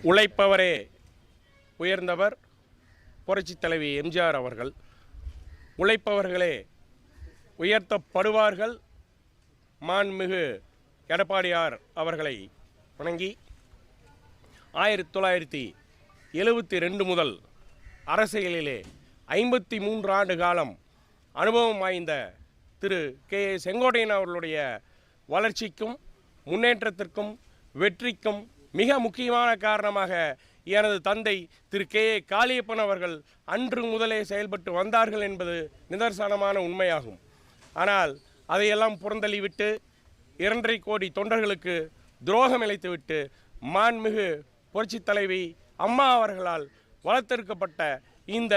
உழைப்பவரே உயர்ந்தவர் புரட்சித் தலைவி எம்ஜிஆர் அவர்கள். உழைப்பவர்களே உயர்த்தப்படுவார்கள் மாண்புமிகு எடப்பாடியார் அவர்களை வணங்கி 1972 முதல் அரசியலிலே 53 ஆண்டு காலம் அனுபவம் வாய்ந்த திரு கே செங்கோட்டையன் அவர்களுடைய வளர்ச்சிக்கும் முன்னேற்றத்திற்கும் வெற்றிக்கும் மிக முக்கியமான காரணமாக எனது தந்தை திரு கே காளியப்பன் அவர்கள் அன்று முதலே செயல்பட்டு வந்தார்கள் என்பது நிதர்சனமான உண்மையாகும். ஆனால் அதையெல்லாம் புறந்தள்ளிவிட்டு 2.5 கோடி தொண்டர்களுக்கு துரோகம் இழைத்துவிட்டு மாண்புமிகு புரட்சித் தலைவி அம்மா அவர்களால் வளர்த்தெடுக்கப்பட்ட இந்த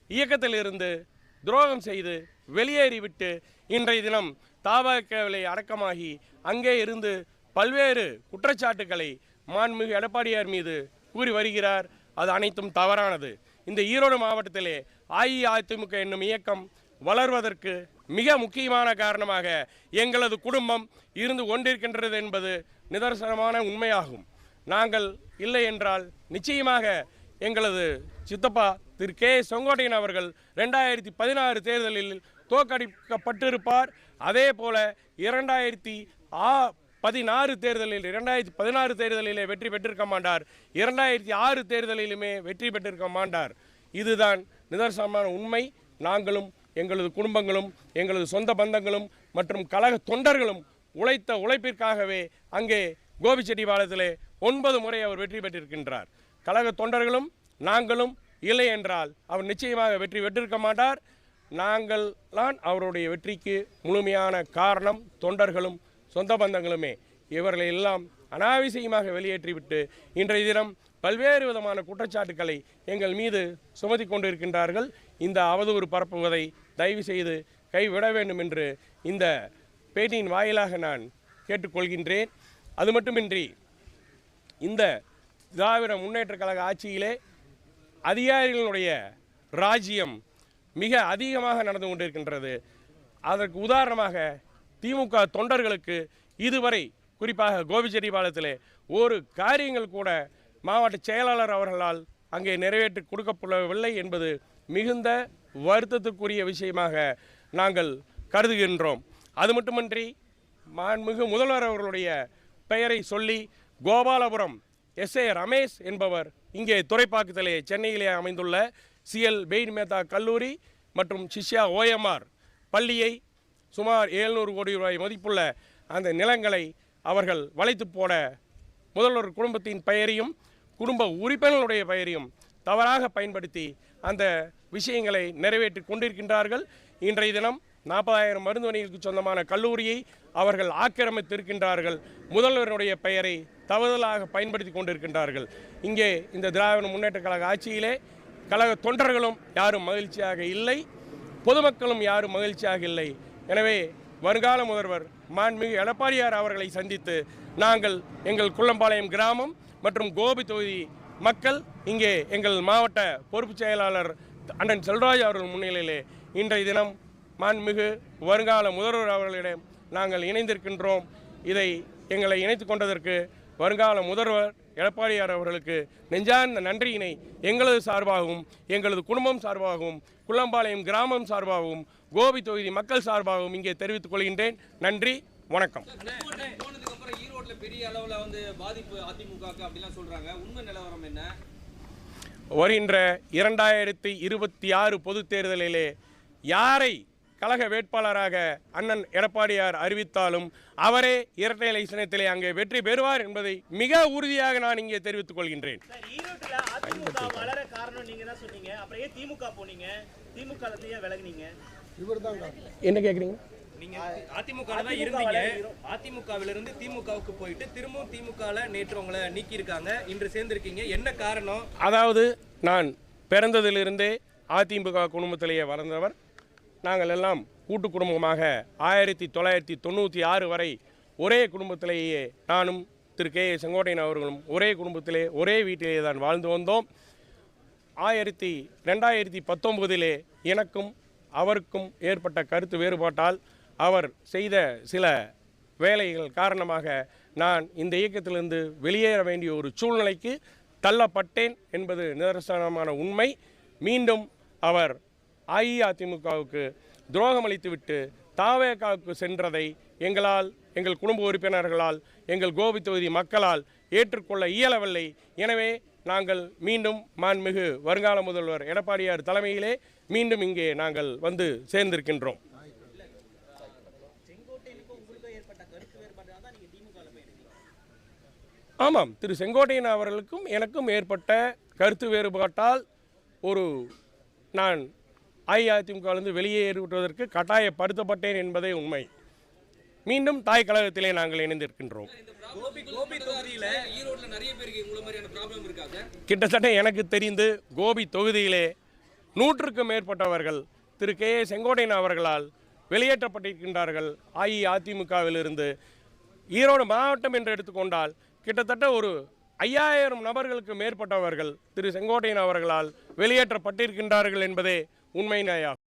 இயக்கத்திலிருந்து துரோகம் செய்து வெளியேறிவிட்டு இன்றைய தினம் தாவகவிலே அடக்கமாகி அங்கே இருந்து பல்வேறு குற்றச்சாட்டுக்களை மாண்புமிகு எடப்பாடியார் மீது கூறி வருகிறார். அது அனைத்தும் தவறானது. இந்த ஈரோடு மாவட்டத்திலே அஇஅதிமுக என்னும் இயக்கம் வளர்வதற்கு மிக முக்கியமான காரணமாக எங்களது குடும்பம் இருந்து கொண்டிருக்கின்றது என்பது நிதர்சனமான உண்மையாகும். நாங்கள் இல்லை என்றால் நிச்சயமாக எங்களது சித்தப்பா திரு கே செங்கோட்டையன் அவர்கள் 2016 தேர்தலில் தோற்கடிக்கப்பட்டிருப்பார். அதே போல 2016 தேர்தலிலே வெற்றி பெற்றிருக்க மாட்டார். 2006 தேர்தலிலுமே வெற்றி பெற்றிருக்க மாட்டார். இதுதான் நிதர்சனமான உண்மை. நாங்களும் எங்களது குடும்பங்களும் எங்களது சொந்த பந்தங்களும் மற்றும் கழக தொண்டர்களும் உழைத்த உழைப்பிற்காகவே அங்கே கோபிச்செட்டிப்பாளையத்திலே 9 முறை அவர் வெற்றி பெற்றிருக்கின்றார். கழக தொண்டர்களும் நாங்களும் இல்லை என்றால் அவர் நிச்சயமாக வெற்றி பெற்றிருக்க மாட்டார். நாங்கள் தான் அவருடைய வெற்றிக்கு முழுமையான காரணம். தொண்டர்களும் சொந்த பந்தங்களுமே இவர்களை எல்லாம் அனாவசியமாக வெளியேற்றிவிட்டு இன்றைய தினம் பல்வேறு விதமான குற்றச்சாட்டுக்களை எங்கள் மீது சுமத்தி கொண்டிருக்கின்றார்கள். இந்த அவதூறு பரப்புவதை தயவு செய்து கைவிட வேண்டும் என்று இந்த பேட்டியின் வாயிலாக நான் கேட்டுக்கொள்கின்றேன். அது மட்டுமின்றி இந்த திராவிட முன்னேற்ற கழக ஆட்சியிலே அதிகாரிகளுடைய ராஜ்யம் மிக அதிகமாக நடந்து கொண்டிருக்கின்றது. அதற்கு உதாரணமாக திமுக தொண்டர்களுக்கு இதுவரை குறிப்பாக கோபிச்செட்டிப்பாளையத்திலே ஒரு காரியங்கள் கூட மாவட்ட செயலாளர் அவர்களால் அங்கே நிறைவேற்றி கொடுக்கப்படவில்லை என்பது மிகுந்த வருத்தத்துக்குரிய விஷயமாக நாங்கள் கருதுகின்றோம். அது மட்டுமின்றி மாண்புமிகு முதல்வர் அவர்களுடைய பெயரை சொல்லி கோபாலபுரம் SA ரமேஷ் என்பவர் இங்கே துறைப்பாக்கத்திலே சென்னையிலே அமைந்துள்ள CL பெயின் மேத்தா கல்லூரி மற்றும் சிஷ்யா OMR பள்ளியை சுமார் 700 கோடி ரூபாய் மதிப்புள்ள அந்த நிலங்களை அவர்கள் வளைத்து போட முதல்வர் குடும்பத்தின் பெயரையும் குடும்ப உறுப்பினர்களுடைய பெயரையும் தவறாக பயன்படுத்தி அந்த விஷயங்களை நிறைவேற்றி கொண்டிருக்கின்றார்கள். இன்றைய தினம் 40,000 மருத்துவமனைகளுக்கு சொந்தமான கல்லூரியை அவர்கள் ஆக்கிரமித்திருக்கின்றார்கள். முதல்வருடைய பெயரை தவறுதலாக பயன்படுத்தி கொண்டிருக்கின்றார்கள். இங்கே இந்த திராவிட முன்னேற்ற கழக ஆட்சியிலே கழக தொண்டர்களும் யாரும் மகிழ்ச்சியாக இல்லை, பொதுமக்களும் யாரும் மகிழ்ச்சியாக இல்லை. எனவே வருங்கால முதல்வர் மாண்புமிகு எடப்பாடியார் அவர்களை சந்தித்து நாங்கள் எங்கள் குள்ளம்பாளையம் கிராமம் மற்றும் கோபி தொகுதி மக்கள் இங்கே எங்கள் மாவட்ட பொறுப்பு செயலாளர் அண்ணன் செல்வராஜ் அவர்கள் முன்னிலையிலே இன்றைய தினம் மாண்புமிகு வருங்கால முதல்வர் அவர்களிடம் நாங்கள் இணைந்திருக்கின்றோம். இதை எங்களை இணைத்து கொண்டதற்கு வருங்கால முதல்வர் எடப்பாடியார் அவர்களுக்கு நெஞ்சார்ந்த நன்றியினை எங்களது சார்பாகவும் எங்களது குடும்பம் சார்பாகவும் குள்ளம்பாளையம் கிராமம் சார்பாகவும் கோபி தொகுதி மக்கள் சார்பாகவும் இங்கே தெரிவித்துக் கொள்கின்றேன். நன்றி, வணக்கம். வருகின்ற 2026 பொதுத் தேர்தலிலே யாரை கழக வேட்பாளராக அண்ணன் எடப்பாடியார் அறிவித்தாலும் அவரே இரட்டை இலை சின்னத்திலே அங்கே வெற்றி பெறுவார் என்பதை மிக உறுதியாக நான் இங்கே தெரிவித்துக் கொள்கின்றேன். என்ன கேட்குறீங்க? நீங்க அதிமுகல தான் இருந்தீங்க. அதிமுகவிலிருந்து திமுகவுக்கு போயிட்டு திரும்பவும் திமுகல நேற்று உங்களை நீக்கி இருக்காங்க. இன்று சேர்ந்திருக்கீங்க. என்ன காரணம்? அதாவது நான் பிறந்ததிலிருந்தே அதிமுக குடும்பத்திலேயே வளர்ந்தவர். நாங்கள் எல்லாம் கூட்டு குடும்பமாக 1996 வரை ஒரே குடும்பத்திலேயே நானும் திரு கே செங்கோட்டையன் அவர்களும் ஒரே குடும்பத்திலே ஒரே வீட்டிலே தான் வாழ்ந்து வந்தோம். 2019 எனக்கும் அவருக்கும் ஏற்பட்ட கருத்து வேறுபாட்டால் அவர் செய்த சில வேலைகள் காரணமாக நான் இந்த இயக்கத்திலிருந்து வெளியேற வேண்டிய ஒரு சூழ்நிலைக்கு தள்ளப்பட்டேன் என்பது நிதர்சனமான உண்மை. மீண்டும் அவர் அஇஅதிமுகவுக்கு துரோகமளித்துவிட்டு தவேகாவுக்கு சென்றதை எங்கள் குடும்ப உறுப்பினர்களால், எங்கள் கோபி தொகுதி மக்களால் ஏற்றுக்கொள்ள இயலவில்லை. எனவே நாங்கள் மீண்டும் மாண்புமிகு வருங்கால முதல்வர் எடப்பாடியார் தலைமையிலே மீண்டும் இங்கே நாங்கள் வந்து சேர்ந்திருக்கின்றோம். ஆமாம், திரு செங்கோட்டையன் அவர்களுக்கும் எனக்கும் ஏற்பட்ட கருத்து வேறுபாட்டால் நான் அஇஅதிமுகவிலிருந்து வெளியேறுவதற்கு கட்டாயப்படுத்தப்பட்டேன் என்பதே உண்மை. மீண்டும் தாய் கழகத்திலே நாங்கள் இணைந்திருக்கின்றோம். கிட்டத்தட்ட எனக்கு தெரிந்து கோபி தொகுதியிலே 100க்கும் மேற்பட்டவர்கள் திரு கே செங்கோட்டையன் அவர்களால் வெளியேற்றப்பட்டிருக்கின்றார்கள் அஇஅதிமுகவிலிருந்து. ஈரோடு மாவட்டம் என்று எடுத்துக்கொண்டால் கிட்டத்தட்ட 5000 நபர்களுக்கு மேற்பட்டவர்கள் திரு செங்கோட்டையன் அவர்களால் வெளியேற்றப்பட்டிருக்கின்றார்கள் என்பதே உண்மை.